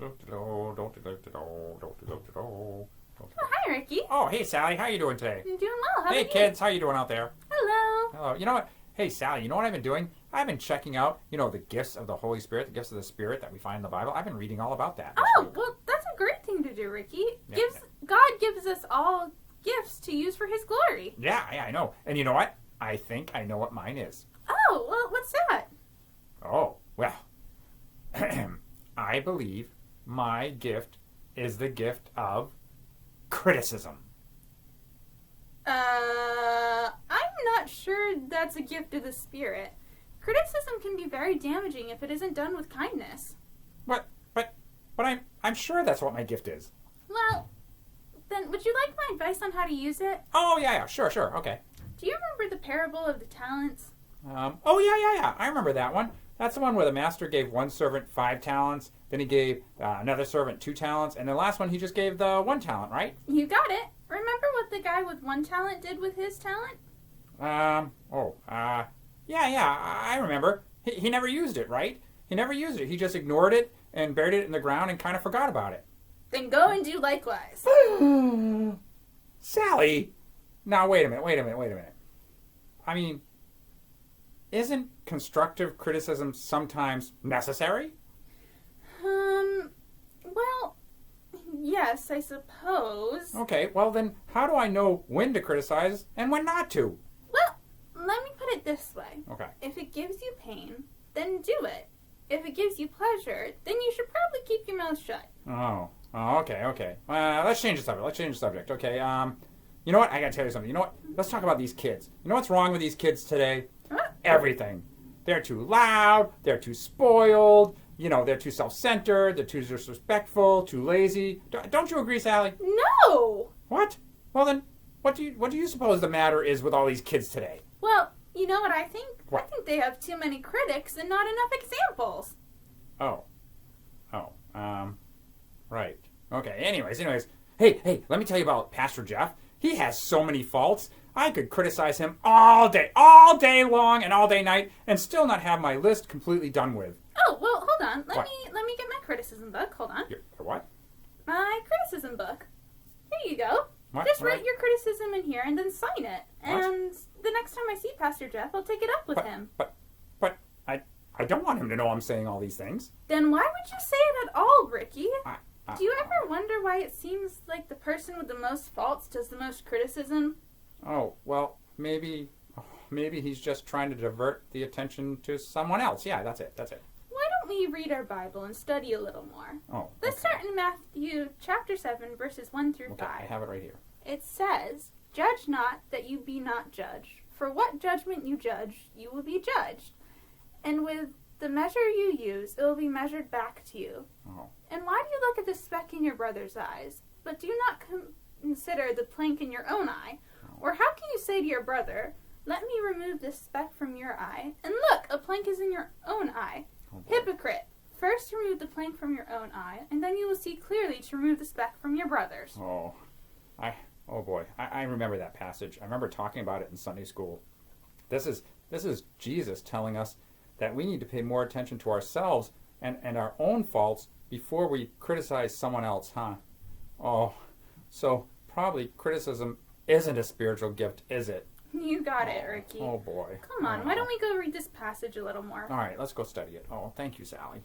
Hi, Ricky. Oh, hey, Sally. How you doing today? I'm doing well. How Hey, are you? kids. How you doing out there? Hello. Hello. You know what? Hey, Sally. You know what I've been doing? I've been checking out, the gifts of the Holy Spirit, the gifts of the Spirit that we find in the Bible. I've been reading all about that. Oh, well, that's a great thing to do, Ricky. Yeah. God gives us all gifts to use for His glory. Yeah, I know. And you know what? I think I know what mine is. Oh, well, what's that? Oh, well. I believe my gift is the gift of criticism. I'm not sure that's a gift of the Spirit. Criticism can be very damaging if it isn't done with kindness. But I'm sure that's what my gift is. Well, then would you like my advice on how to use it? Oh, yeah, sure, okay. Do you remember the parable of the talents? Oh, yeah. I remember that one. That's the one where the master gave one servant 5 talents, then he gave another servant 2 talents, and the last one he just gave the 1 talent, right? You got it. Remember what the guy with 1 talent did with his talent? Yeah, I remember. He never used it, right? He never used it. He just ignored it and buried it in the ground and kind of forgot about it. Then go and do likewise. Sally! Now, wait a minute. I mean, isn't constructive criticism sometimes necessary? Well, yes, I suppose. Okay, well then, how do I know when to criticize and when not to? Well, let me put it this way. Okay. If it gives you pain, then do it. If it gives you pleasure, then you should probably keep your mouth shut. Oh, okay. Let's change the subject. Okay, you know what? I gotta tell you something. You know what? Let's talk about these kids. You know what's wrong with these kids today? What? Everything. They're too loud, they're too spoiled, they're too self-centered, they're too disrespectful, too lazy. Don't you agree, Sally? No! What? Well then, what do you suppose the matter is with all these kids today? Well, you know what I think? What? I think they have too many critics and not enough examples. Right. Okay, anyways. Hey, let me tell you about Pastor Jeff. He has so many faults. I could criticize him all day long and all day night and still not have my list completely done with. Oh, well, hold on. Let What? me get my criticism book. Hold on. Your what? My criticism book. Here you go. What? Just What? write your criticism in here and then sign it. What? And the next time I see Pastor Jeff, I'll take it up with him. But I don't want him to know I'm saying all these things. Then why would you say it at all, Ricky? I- Do you ever wonder why it seems like the person with the most faults does the most criticism? Oh, well, maybe he's just trying to divert the attention to someone else. Yeah, that's it. Why don't we read our Bible and study a little more? Oh, Let's okay. start in Matthew chapter 7, verses 1 through 5. Okay, I have it right here. It says, "Judge not, that you be not judged. For what judgment you judge, you will be judged. And with the measure you use, it will be measured back to you. Oh. And why do you look at the speck in your brother's eyes, but do not consider the plank in your own eye? Or how can you say to your brother, 'Let me remove this speck from your eye,' and look, a plank is in your own eye? Oh, boy. Hypocrite! First remove the plank from your own eye, and then you will see clearly to remove the speck from your brother's." Oh boy, I remember that passage. I remember talking about it in Sunday school. This is Jesus telling us that we need to pay more attention to ourselves and our own faults before we criticize someone else, huh? Oh, so probably criticism isn't a spiritual gift, is it? You got it, Ricky. Oh boy. Come on, why don't we go read this passage a little more? All right, let's go study it. Oh, thank you, Sally.